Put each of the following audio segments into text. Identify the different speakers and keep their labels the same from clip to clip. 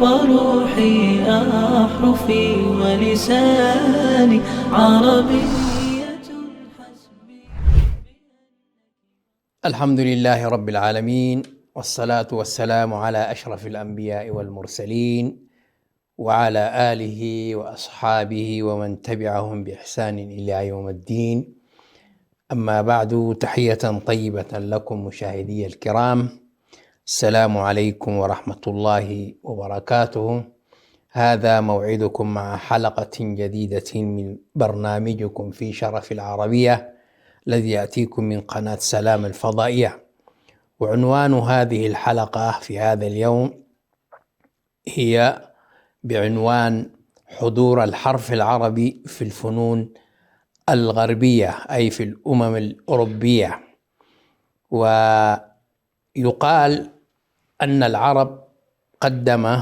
Speaker 1: وروحي أحرفي ولساني عربية حسبي.
Speaker 2: الحمد لله رب العالمين، والصلاة والسلام على أشرف الأنبياء والمرسلين وعلى آله وأصحابه ومن تبعهم بإحسان إلى يوم الدين. أما بعد، تحية طيبة لكم مشاهدي الكرام، السلام عليكم ورحمة الله وبركاته. هذا موعدكم مع حلقة جديدة من برنامجكم في شرف العربية الذي يأتيكم من قناة سلام الفضائية. وعنوان هذه الحلقة في هذا اليوم هي بعنوان حضور الحرف العربي في الفنون الغربية، أي في الأمم الأوروبية. ويقال أن قدم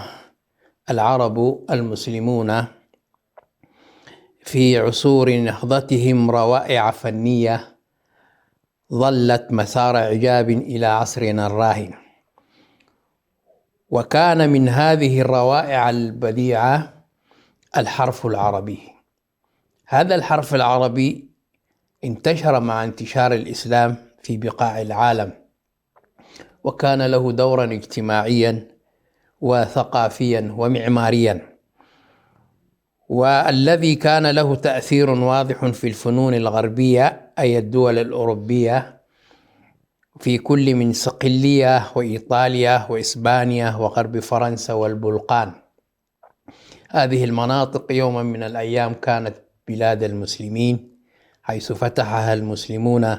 Speaker 2: العرب المسلمون في عصور نهضتهم روائع فنية ظلت مسار إعجاب إلى عصرنا الراهن. وكان من هذه الروائع البديعة الحرف العربي. هذا الحرف العربي انتشر مع انتشار الإسلام في بقاع العالم، وكان له دورا اجتماعيا وثقافيا ومعماريا، والذي كان له تأثير واضح في الفنون الغربية، أي الدول الأوروبية، في كل من صقلية وإيطاليا وإسبانيا وغرب فرنسا والبلقان. هذه المناطق يوما من الأيام كانت بلاد المسلمين، حيث فتحها المسلمون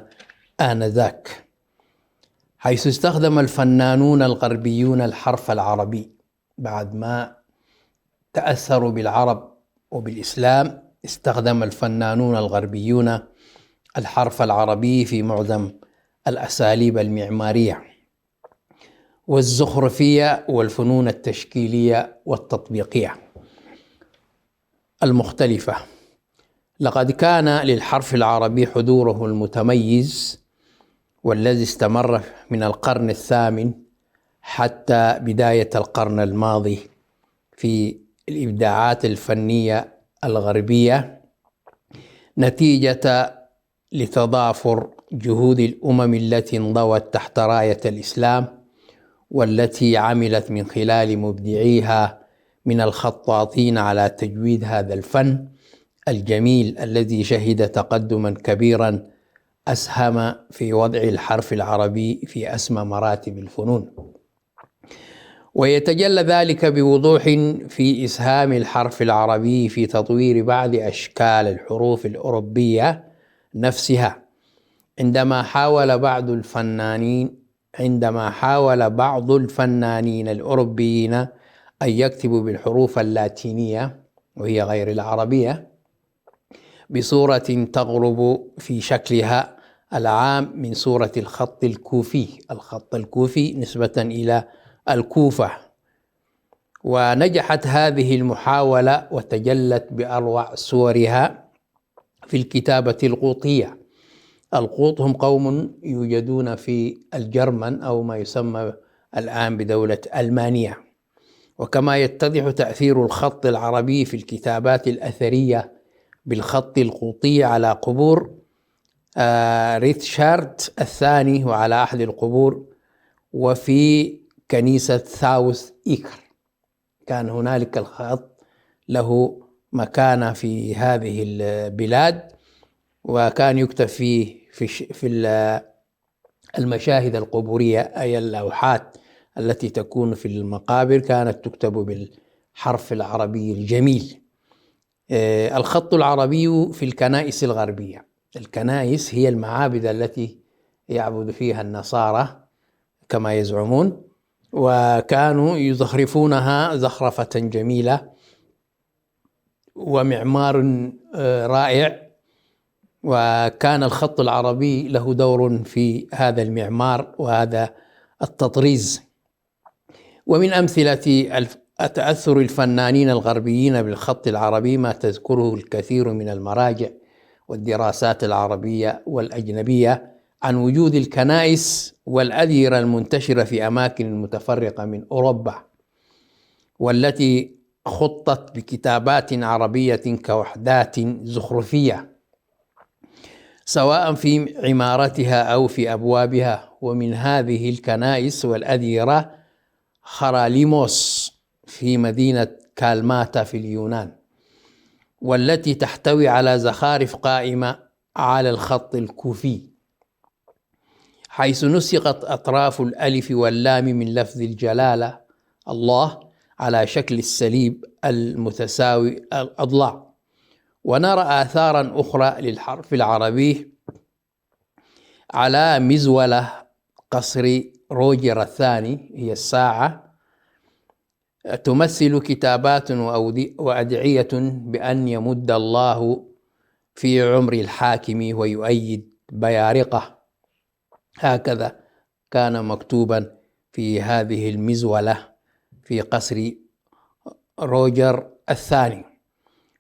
Speaker 2: آنذاك، حيث استخدم الفنانون الغربيون الحرف العربي بعد ما تأثروا بالعرب وبالإسلام. استخدم الفنانون الغربيون الحرف العربي في معظم الأساليب المعمارية والزخرفية والفنون التشكيلية والتطبيقية المختلفة. لقد كان للحرف العربي حضوره المتميز والذي استمر من القرن الثامن حتى بداية القرن الماضي في الإبداعات الفنية الغربية، نتيجة لتضافر جهود الأمم التي انضوت تحت راية الإسلام، والتي عملت من خلال مبدعيها من الخطاطين على تجويد هذا الفن الجميل الذي شهد تقدما كبيرا أسهم في وضع الحرف العربي في أسمى مراتب الفنون. ويتجلى ذلك بوضوح في إسهام الحرف العربي في تطوير بعض أشكال الحروف الأوروبية نفسها، عندما حاول بعض الفنانين الأوروبيين أن يكتبوا بالحروف اللاتينية وهي غير العربية بصورة تقرب في شكلها العام من صورة الخط الكوفي نسبة إلى الكوفة. ونجحت هذه المحاولة وتجلت بأروع صورها في الكتابة القوطية. القوط هم قوم يوجدون في الجرمن أو ما يسمى الآن بدولة ألمانيا. وكما يتضح تأثير الخط العربي في الكتابات الأثرية بالخط القوطي على قبور ريتشارد الثاني وعلى أحد القبور، وفي كنيسة ساوث إيكر كان هنالك الخط له مكانة في هذه البلاد، وكان يكتب في المشاهد القبورية، أي اللوحات التي تكون في المقابر كانت تكتب بالحرف العربي الجميل. الخط العربي في الكنائس الغربية. الكنائس هي المعابد التي يعبد فيها النصارى كما يزعمون، وكانوا يزخرفونها زخرفة جميلة ومعمار رائع، وكان الخط العربي له دور في هذا المعمار وهذا التطريز. ومن أمثلة تأثر الفنانين الغربيين بالخط العربي ما تذكره الكثير من المراجع والدراسات العربية والأجنبية عن وجود الكنائس والأديرة المنتشرة في أماكن متفرقة من أوروبا، والتي خطت بكتابات عربية كوحدات زخرفية سواء في عمارتها أو في أبوابها. ومن هذه الكنائس والأديرة خراليموس في مدينة كالماتا في اليونان، والتي تحتوي على زخارف قائمة على الخط الكوفي، حيث نسقت أطراف الألف واللام من لفظ الجلالة الله على شكل السليب المتساوي الأضلاع. ونرى آثارا أخرى للحرف العربي على مزولة قصر روجر الثاني، هي الساعة، تمثل كتابات وأدعية بأن يمد الله في عمر الحاكم ويؤيد بيارقه. هكذا كان مكتوبا في هذه المزولة في قصر روجر الثاني.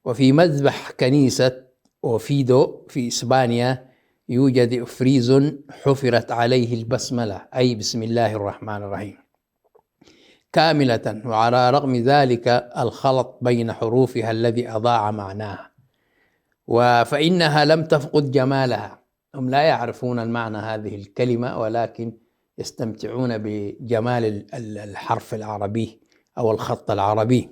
Speaker 2: وفي مذبح كنيسة أوفيدو في إسبانيا يوجد فريز حفرت عليه البسملة، أي بسم الله الرحمن الرحيم، كاملة، وعلى رغم ذلك الخلط بين حروفها الذي أضاع معناها. فإنها لم تفقد جمالها. هم لا يعرفون المعنى هذه الكلمة، ولكن يستمتعون بجمال الحرف العربي أو الخط العربي.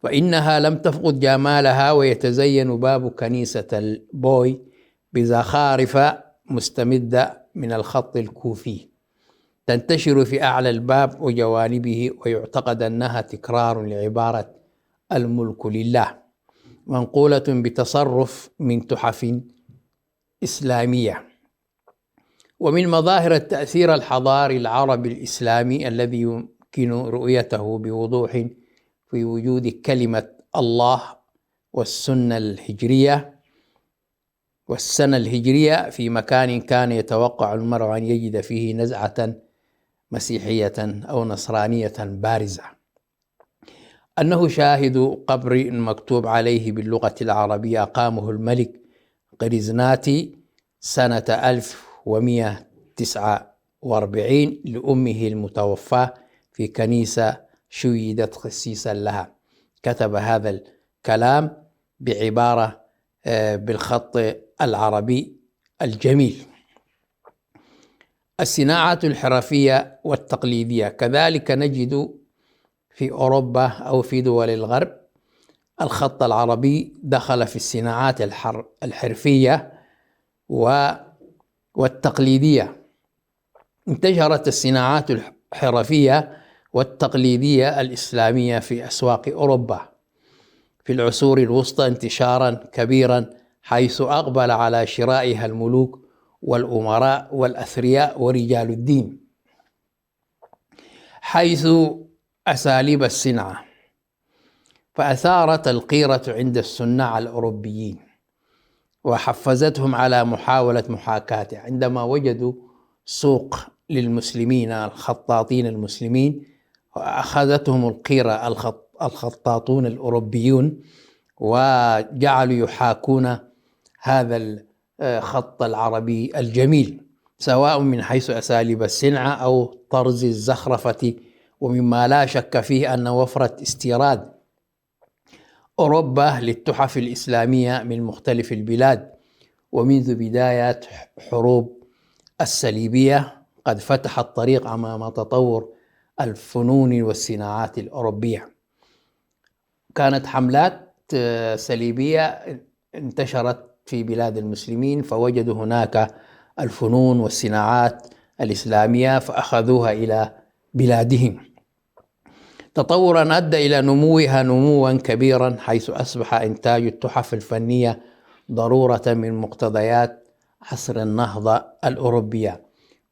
Speaker 2: فإنها لم تفقد جمالها، ويتزين باب كنيسة البوي بزخارف مستمدة من الخط الكوفي تنتشر في أعلى الباب وجوانبه، ويعتقد أنها تكرار لعبارة الملك لله، منقولة بتصرف من تحف إسلامية. ومن مظاهر التأثير الحضاري العربي الإسلامي الذي يمكن رؤيته بوضوح في وجود كلمة الله والسنة الهجرية في مكان كان يتوقع المرء أن يجد فيه نزعة مسيحية أو نصرانية بارزة. أنه شاهد قبر مكتوب عليه باللغة العربية أقامه الملك قريزناتي سنة 1149 لأمه المتوفاة في كنيسة شيدت خسيسا لها. كتب هذا الكلام بعبارة بالخط العربي الجميل. الصناعات الحرفية والتقليدية كذلك نجد في أوروبا أو في دول الغرب الخط العربي دخل في الصناعات الحرفية والتقليدية. انتشرت الصناعات الحرفية والتقليدية الإسلامية في أسواق أوروبا في العصور الوسطى انتشارا كبيرا، حيث أقبل على شرائها الملوك والأمراء والأثرياء ورجال الدين، حيث أساليب الصناعة فأثارت القيرة عند الصناع الأوروبيين وحفزتهم على محاولة محاكاته. عندما وجدوا سوق للمسلمين الخطاطين المسلمين وأخذتهم القيرة الخطاطون الأوروبيون وجعلوا يحاكون هذا الخط العربي الجميل، سواء من حيث أساليب الصنعة أو طرز الزخرفة. ومما لا شك فيه أن وفرة استيراد أوروبا للتحف الإسلامية من مختلف البلاد ومنذ بداية حروب الصليبية قد فتح الطريق أمام تطور الفنون والصناعات الأوروبية. كانت حملات صليبية انتشرت في بلاد المسلمين، فوجدوا هناك الفنون والصناعات الإسلامية فأخذوها إلى بلادهم. تطورا أدى إلى نموها نموا كبيرا، حيث أصبح إنتاج التحف الفنية ضرورة من مقتضيات عصر النهضة الأوروبية.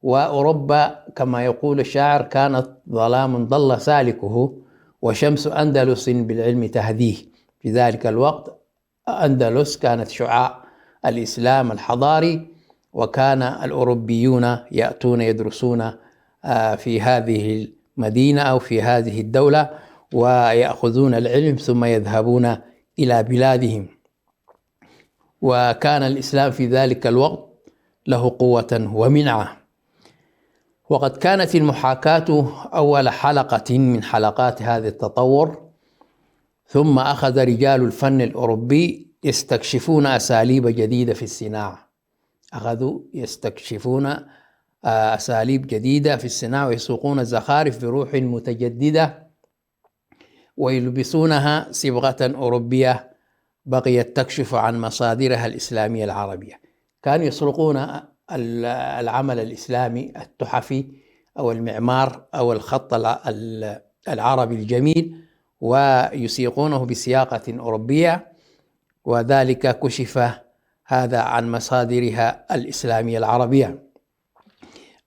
Speaker 2: وأوروبا كما يقول الشاعر كانت ظلام ضل سالكه وشمس أندلس بالعلم تهديه. في ذلك الوقت أندلس كانت شعاع الإسلام الحضاري، وكان الأوروبيون يأتون يدرسون في هذه المدينة أو في هذه الدولة ويأخذون العلم ثم يذهبون إلى بلادهم. وكان الإسلام في ذلك الوقت له قوة ومنعة. وقد كانت المحاكاة أول حلقة من حلقات هذا التطور، ثم أخذ رجال الفن الأوروبي يستكشفون أساليب جديدة في الصناعة. أخذوا يستكشفون أساليب جديدة في الصناعة ويسوقون الزخارف بروح متجددة ويلبسونها صبغة أوروبية بقيت تكشف عن مصادرها الإسلامية العربية. كانوا يسرقون العمل الإسلامي التحفي أو المعمار أو الخط العربي الجميل ويسيقونه بسياقة أوروبية، وذلك كشف هذا عن مصادرها الإسلامية العربية.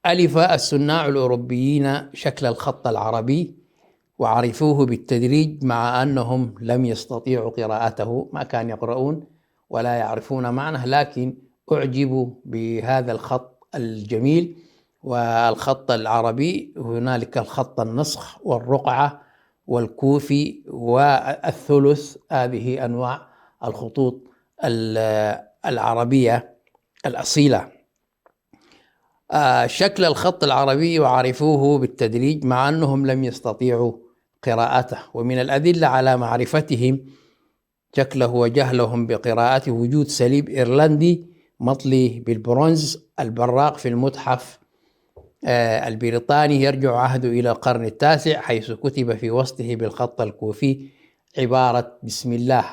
Speaker 2: ألف الصناع الأوروبيين شكل الخط العربي وعرفوه بالتدريج، مع أنهم لم يستطيعوا قراءته، ما كانوا يقرؤون ولا يعرفون معناه، لكن أعجبوا بهذا الخط الجميل. والخط العربي هنالك الخط النسخ والرقعة والكوفي والثلث، هذه أنواع الخطوط العربية الأصيلة. شكل الخط العربي وعرفوه بالتدريج مع أنهم لم يستطيعوا قراءته. ومن الأدلة على معرفتهم شكله وجهلهم بقراءته وجود صليب إيرلندي مطلي بالبرونز البراق في المتحف البريطاني يرجع عهده إلى القرن التاسع، حيث كتب في وسطه بالخط الكوفي عبارة بسم الله،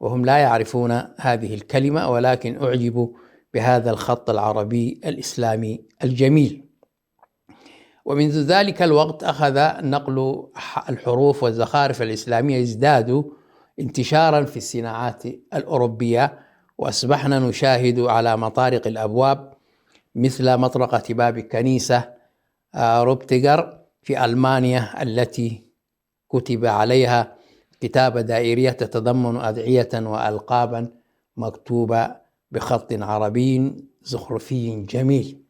Speaker 2: وهم لا يعرفون هذه الكلمة ولكن أعجبوا بهذا الخط العربي الإسلامي الجميل. ومنذ ذلك الوقت أخذ نقل الحروف والزخارف الإسلامية يزداد انتشارا في الصناعات الأوروبية، وأصبحنا نشاهد على مطارق الأبواب مثل مطرقة باب الكنيسة روبتيغر في ألمانيا التي كتب عليها كتابة دائرية تتضمن أدعية وألقابا مكتوبة بخط عربي زخرفي جميل.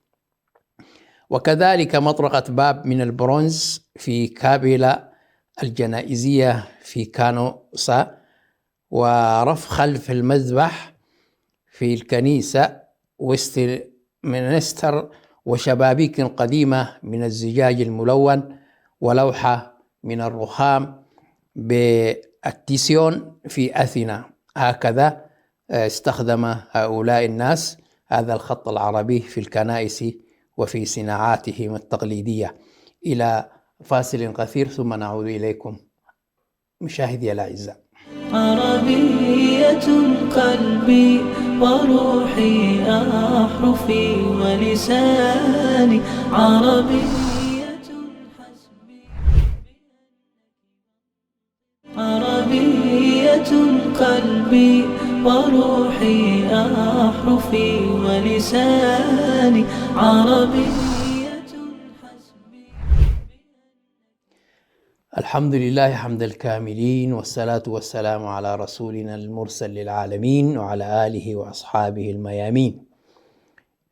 Speaker 2: وكذلك مطرقة باب من البرونز في كابيلا الجنائزية في كانوسا، ورف خلف المذبح في الكنيسة ويستمنستر، وشبابيك قديمة من الزجاج الملون، ولوحة من الرخام بالتيسيون في أثينا. هكذا استخدم هؤلاء الناس هذا الخط العربي في الكنائس وفي صناعاتهم التقليدية. إلى فاصل قصير ثم نعود إليكم مشاهدي الأعزاء.
Speaker 1: عربية قلبي وروحي أحرفي ولساني، عربية حسبي، عربية قلبي وروحي أحرفي ولساني، عربية حسبي.
Speaker 2: الحمد لله حمد الكاملين، والصلاة والسلام على رسولنا المرسل للعالمين وعلى آله وأصحابه الميامين.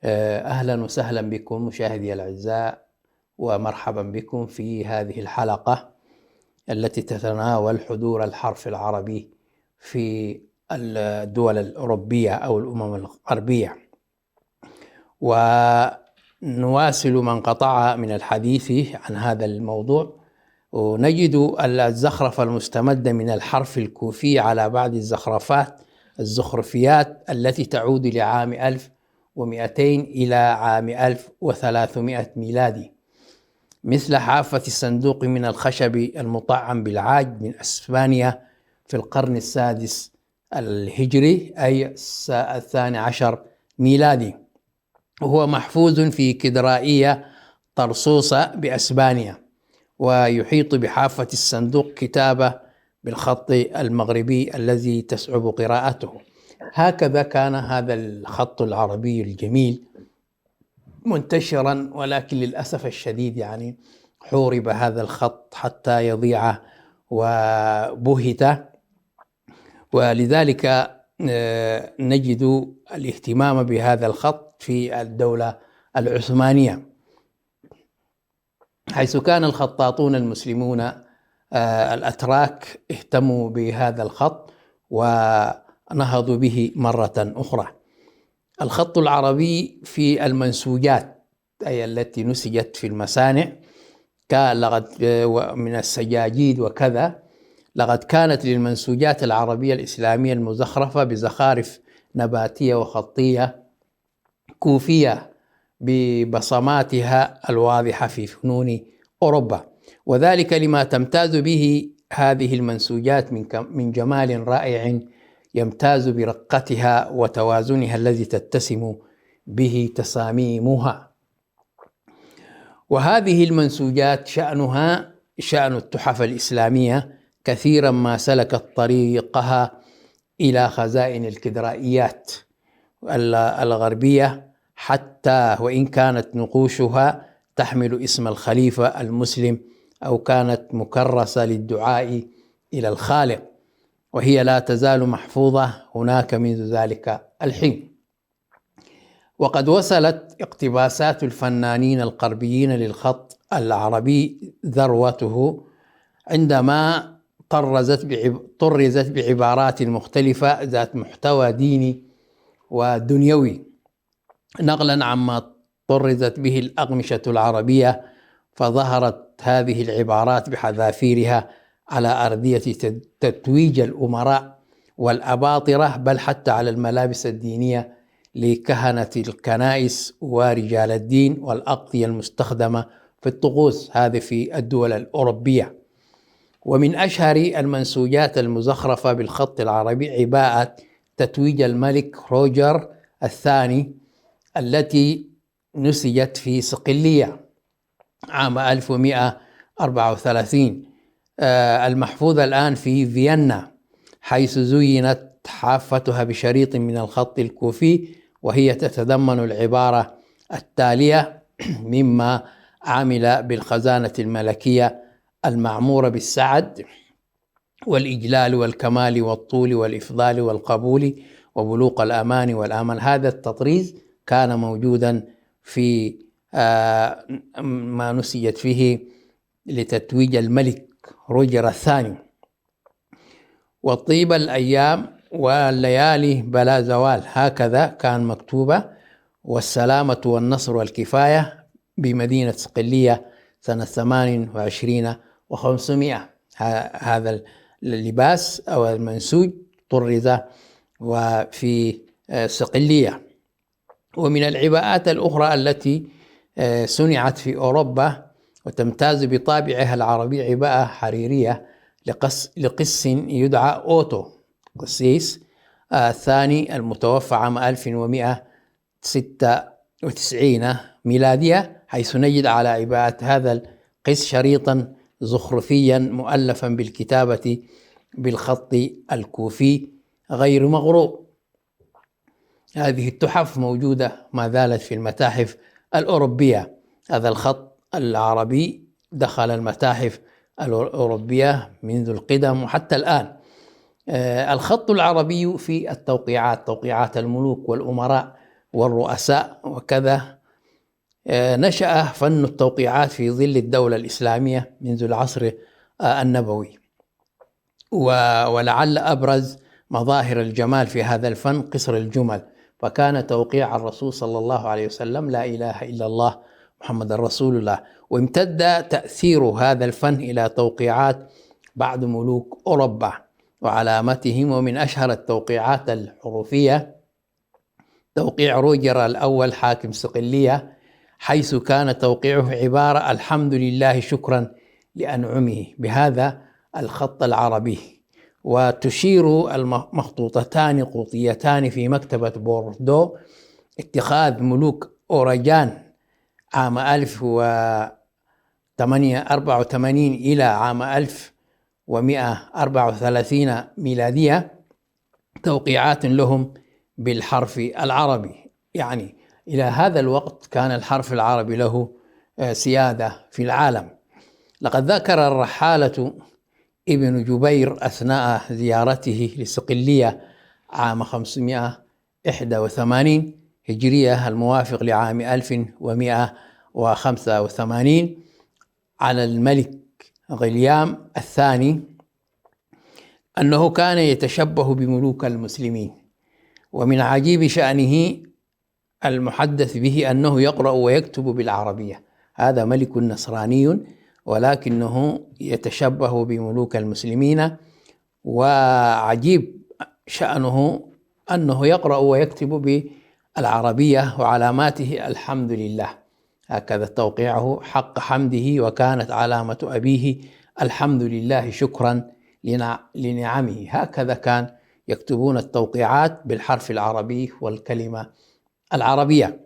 Speaker 2: أهلا وسهلا بكم مشاهدي الأعزاء، ومرحبا بكم في هذه الحلقة التي تتناول حضور الحرف العربي في الدول الأوروبية أو الأمم الغربية. ونواصل ما انقطع من الحديث عن هذا الموضوع، ونجد الزخرفة المستمدة من الحرف الكوفي على بعض الزخرفيات التي تعود لعام 1200 إلى عام 1300 ميلادي، مثل حافة الصندوق من الخشب المطعم بالعاج من أسبانيا في القرن السادس الهجري، أي 12 ميلادي، وهو محفوظ في كدرائية طرسوسة بأسبانيا، ويحيط بحافة الصندوق كتابة بالخط المغربي الذي تصعب قراءته. هكذا كان هذا الخط العربي الجميل منتشرا، ولكن للأسف الشديد يعني حورب هذا الخط حتى يضيع وبهت، ولذلك نجد الاهتمام بهذا الخط في الدولة العثمانية، حيث كان الخطاطون المسلمون الأتراك اهتموا بهذا الخط ونهضوا به مرة أخرى. الخط العربي في المنسوجات أي التي نسجت في المصانع من السجاجيد وكذا، لقد كانت للمنسوجات العربية الإسلامية المزخرفة بزخارف نباتية وخطية كوفية ببصماتها الواضحة في فنون أوروبا، وذلك لما تمتاز به هذه المنسوجات من جمال رائع يمتاز برقتها وتوازنها الذي تتسم به تصاميمها. وهذه المنسوجات شأنها شأن التحف الإسلامية، كثيرا ما سلكت طريقها إلى خزائن الكدرائيات الغربية، حتى وإن كانت نقوشها تحمل اسم الخليفة المسلم أو كانت مكرسة للدعاء إلى الخالق، وهي لا تزال محفوظة هناك منذ ذلك الحين. وقد وصلت اقتباسات الفنانين الغربيين للخط العربي ذروته عندما طرزت بعبارات مختلفة ذات محتوى ديني ودنيوي، نقلا عما طرزت به الأقمشة العربية، فظهرت هذه العبارات بحذافيرها على أردية تتويج الأمراء والأباطرة، بل حتى على الملابس الدينية لكهنة الكنائس ورجال الدين والأغطية المستخدمة في الطقوس، هذه في الدول الأوروبية. ومن أشهر المنسوجات المزخرفة بالخط العربي عباءة تتويج الملك روجر الثاني التي نسجت في صقلية عام 1134، المحفوظة الآن في فيينا، حيث زينت حافتها بشريط من الخط الكوفي، وهي تتضمن العبارة التالية: مما عمل بالخزانة الملكية المعمورة بالسعد والإجلال والكمال والطول والإفضال والقبول وبلوغ الأمان والأمل. هذا التطريز كان موجودا في ما نسجت فيه لتتويج الملك روجر الثاني. وطيب الأيام والليالي بلا زوال، هكذا كان مكتوبة، والسلامة والنصر والكفاية بمدينة صقلية سنة 28 و500. هذا اللباس أو المنسوج طرز وفي صقلية. ومن العباءات الأخرى التي صنعت في أوروبا وتمتاز بطابعها العربي عباءة حريرية لقس يدعى أوتو قسيس الثاني المتوفى عام 1196 ميلادية، حيث نجد على عباءة هذا القس شريطا زخرفيا مؤلفا بالكتابة بالخط الكوفي غير مغروب. هذه التحف موجودة ما زالت في المتاحف الأوروبية. هذا الخط العربي دخل المتاحف الأوروبية منذ القدم وحتى الآن. الخط العربي في التوقيعات، توقيعات الملوك والأمراء والرؤساء وكذا. نشأ فن التوقيعات في ظل الدولة الإسلامية منذ العصر النبوي، ولعل أبرز مظاهر الجمال في هذا الفن قصر الجمل، فكان توقيع الرسول صلى الله عليه وسلم لا إله إلا الله محمد رسول الله. وامتد تأثير هذا الفن إلى توقيعات بعض ملوك أوروبا وعلامتهم، ومن أشهر التوقيعات الحروفية توقيع روجر الأول حاكم صقلية، حيث كان توقيعه عبارة: الحمد لله شكرا لأنعمه، بهذا الخط العربي. وتشير المخطوطتان قوطيتان في مكتبة بوردو اتخاذ ملوك أوروجان عام 1084 إلى عام 1134 ميلادية توقيعات لهم بالحرف العربي. يعني إلى هذا الوقت كان الحرف العربي له سيادة في العالم. لقد ذكر الرحالة ابن جبير أثناء زيارته لصقلية عام 581 هجرية الموافق لعام 1185 على الملك غليام الثاني أنه كان يتشبه بملوك المسلمين. ومن عجيب شأنه المحدث به أنه يقرأ ويكتب بالعربية. هذا ملك نصراني ولكنه يتشبه بملوك المسلمين، وعجيب شأنه أنه يقرأ ويكتب بالعربية، وعلاماته الحمد لله، هكذا توقيعه حق حمده، وكانت علامة أبيه الحمد لله شكرا لنعمه. هكذا كان يكتبون التوقيعات بالحرف العربي والكلمة العربية.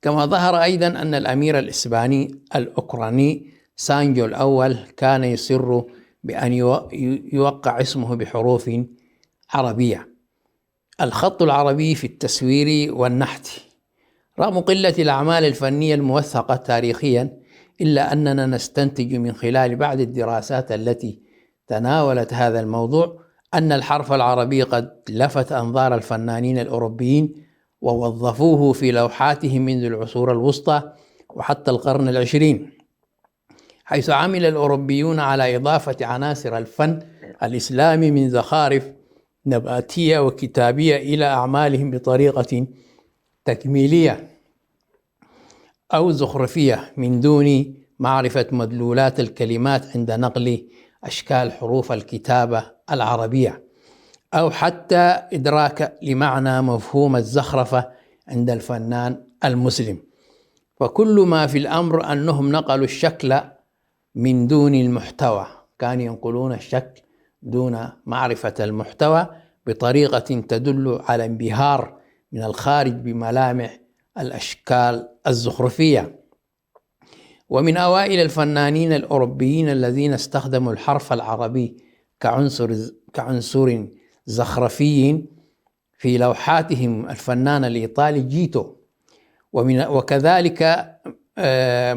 Speaker 2: كما ظهر أيضا أن الأمير الإسباني الأوكراني سانجو الأول كان يصر بأن يوقع اسمه بحروف عربية. الخط العربي في التسوير والنحت. رغم قلة الأعمال الفنية الموثقة تاريخيا، إلا أننا نستنتج من خلال بعض الدراسات التي تناولت هذا الموضوع أن الحرف العربي قد لفت أنظار الفنانين الأوروبيين ووظفوه في لوحاتهم منذ العصور الوسطى وحتى القرن العشرين، حيث عمل الأوروبيون على إضافة عناصر الفن الإسلامي من زخارف نباتية وكتابية إلى أعمالهم بطريقة تكميلية أو زخرفية من دون معرفة مدلولات الكلمات عند نقل أشكال حروف الكتابة العربية، أو حتى إدراك لمعنى مفهوم الزخرفة عند الفنان المسلم. فكل ما في الأمر أنهم نقلوا الشكل من دون المحتوى، كانوا ينقلون الشكل دون معرفة المحتوى بطريقة تدل على انبهار من الخارج بملامح الأشكال الزخرفية. ومن أوائل الفنانين الأوروبيين الذين استخدموا الحرف العربي كعنصر زخرفي في لوحاتهم الفنان الإيطالي جيتو، وكذلك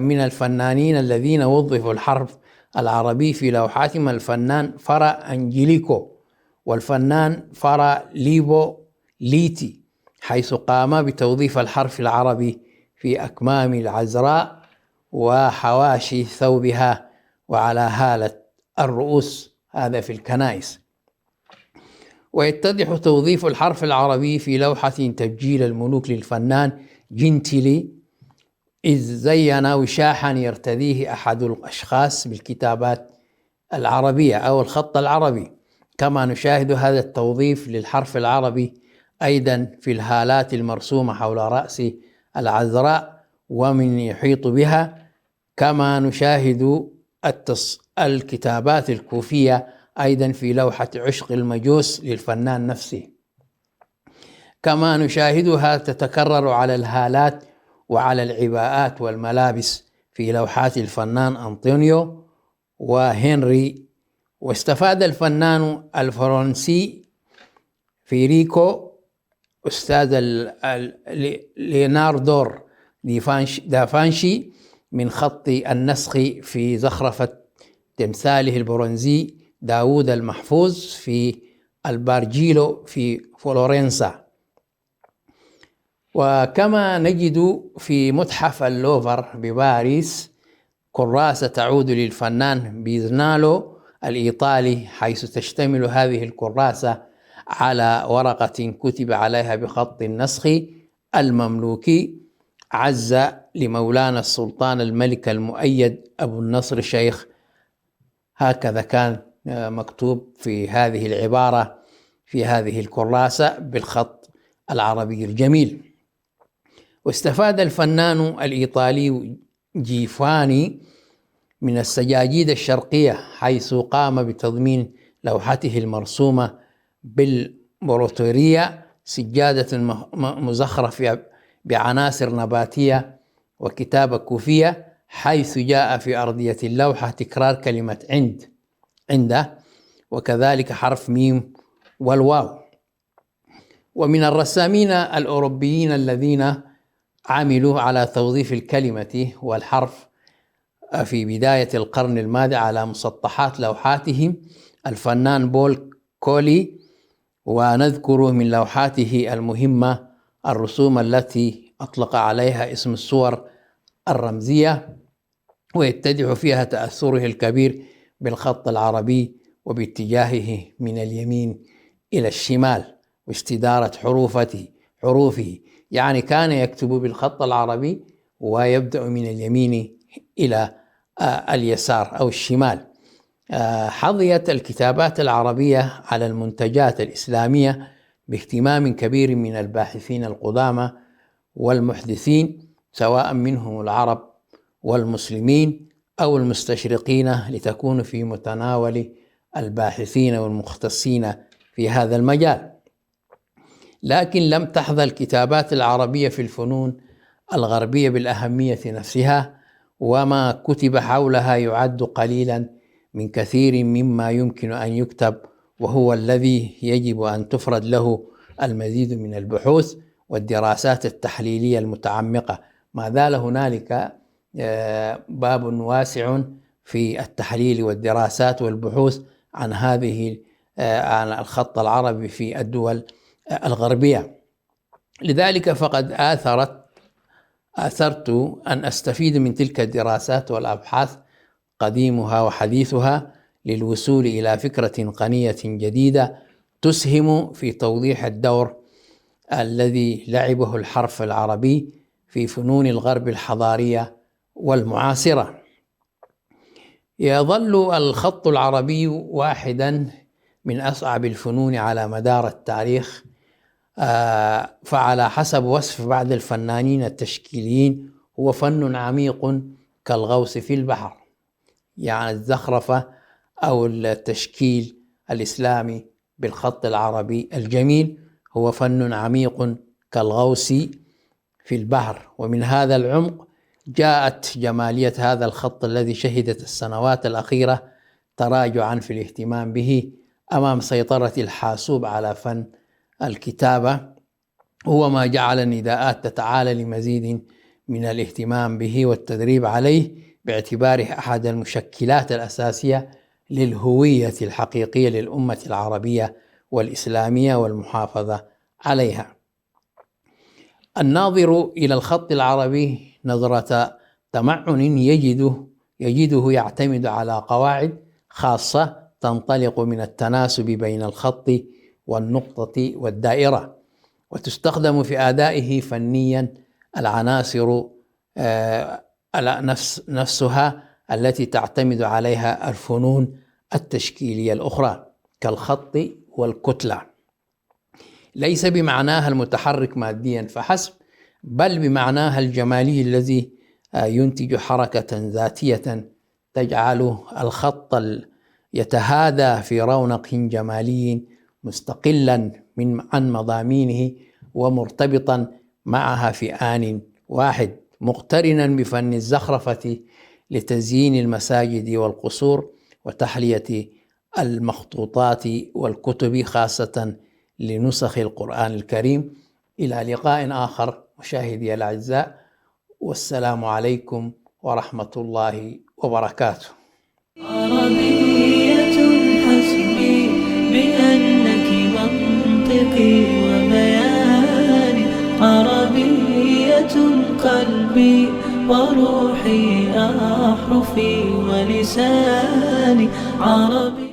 Speaker 2: من الفنانين الذين وظفوا الحرف العربي في لوحاتهم الفنان فرا أنجيليكو والفنان فرا ليبو ليتي، حيث قام بتوظيف الحرف العربي في أكمام العذراء وحواشي ثوبها وعلى هالة الرؤوس، هذا في الكنائس. ويتضح توظيف الحرف العربي في لوحة تبجيل الملوك للفنان جنتيلي، إذ زين وشاحا يرتديه أحد الأشخاص بالكتابات العربية أو الخط العربي. كما نشاهد هذا التوظيف للحرف العربي أيضا في الهالات المرسومة حول رأس العذراء ومن يحيط بها. كما نشاهد الكتابات الكوفية أيضا في لوحة عشق المجوس للفنان نفسه. كما نشاهدها تتكرر على الهالات وعلى العباءات والملابس في لوحات الفنان أنطونيو وهنري. واستفاد الفنان الفرنسي فيريكو أستاذ ليوناردو دافنشي من خط النسخ في زخرفة تمثاله البرونزي داود المحفوظ في البارجيلو في فلورنسا. وكما نجد في متحف اللوفر بباريس كراسة تعود للفنان بيزنالو الإيطالي، حيث تشتمل هذه الكراسة على ورقة كتب عليها بخط النسخ المملوكي: عز لمولانا السلطان الملك المؤيد أبو النصر الشيخ. هكذا كان مكتوب في هذه العبارة في هذه الكراسة بالخط العربي الجميل. واستفاد الفنان الإيطالي جيفاني من السجاجيد الشرقية، حيث قام بتضمين لوحته المرسومة بالبروتورية سجادة مزخرفة بعناصر نباتية وكتابة كوفية، حيث جاء في أرضية اللوحة تكرار كلمة عنده وكذلك حرف ميم والواو. ومن الرسامين الأوروبيين الذين عملوا على توظيف الكلمة والحرف في بداية القرن الماضي على مسطحات لوحاتهم الفنان بول كولي، ونذكر من لوحاته المهمة الرسوم التي أطلق عليها اسم الصور الرمزية، ويتضح فيها تأثره الكبير بالخط العربي وباتجاهه من اليمين إلى الشمال واستدارة حروفه، يعني كان يكتب بالخط العربي ويبدأ من اليمين إلى اليسار أو الشمال. حظيت الكتابات العربية على المنتجات الإسلامية باهتمام كبير من الباحثين القدامى والمحدثين، سواء منهم العرب والمسلمين أو المستشرقين، لتكون في متناول الباحثين والمختصين في هذا المجال. لكن لم تحظى الكتابات العربية في الفنون الغربية بالأهمية نفسها، وما كتب حولها يعد قليلا من كثير مما يمكن أن يكتب، وهو الذي يجب أن تفرد له المزيد من البحوث والدراسات التحليلية المتعمقة. ما زال هنالك باب واسع في التحليل والدراسات والبحوث عن عن الخط العربي في الدول الغربية. لذلك فقد آثرت أن أستفيد من تلك الدراسات والأبحاث قديمها وحديثها للوصول إلى فكرة غنية جديدة تسهم في توضيح الدور الذي لعبه الحرف العربي في فنون الغرب الحضارية والمعاصرة. يظل الخط العربي واحدا من أصعب الفنون على مدار التاريخ، فعلى حسب وصف بعض الفنانين التشكيليين هو فن عميق كالغوص في البحر. يعني الزخرفة أو التشكيل الإسلامي بالخط العربي الجميل هو فن عميق كالغوص في البحر، ومن هذا العمق جاءت جمالية هذا الخط الذي شهدت السنوات الأخيرة تراجعا في الاهتمام به أمام سيطرة الحاسوب على فن الكتابة، هو ما جعل النداءات تتعالى لمزيد من الاهتمام به والتدريب عليه، باعتباره أحد المشكلات الأساسية للهوية الحقيقية للأمة العربية والإسلامية والمحافظة عليها. الناظر إلى الخط العربي نظرة تمعن يجده يعتمد على قواعد خاصة تنطلق من التناسب بين الخط والنقطة والدائرة، وتستخدم في أدائه فنيا العناصر نفسها التي تعتمد عليها الفنون التشكيلية الأخرى كالخط والكتلة، ليس بمعناها المتحرك ماديا فحسب، بل بمعناها الجمالي الذي ينتج حركة ذاتية تجعل الخط يتهادى في رونق جمالي مستقلا عن مضامينه ومرتبطا معها في آن واحد، مقترنا بفن الزخرفة لتزيين المساجد والقصور وتحلية المخطوطات والكتب، خاصة لنسخ القرآن الكريم. إلى لقاء آخر مشاهدي الأعزاء، والسلام عليكم ورحمة الله وبركاته.
Speaker 1: عربية حسبي بأنك منطقي وبياني، عربية قلبي وروحي أحرفي ولساني، عربي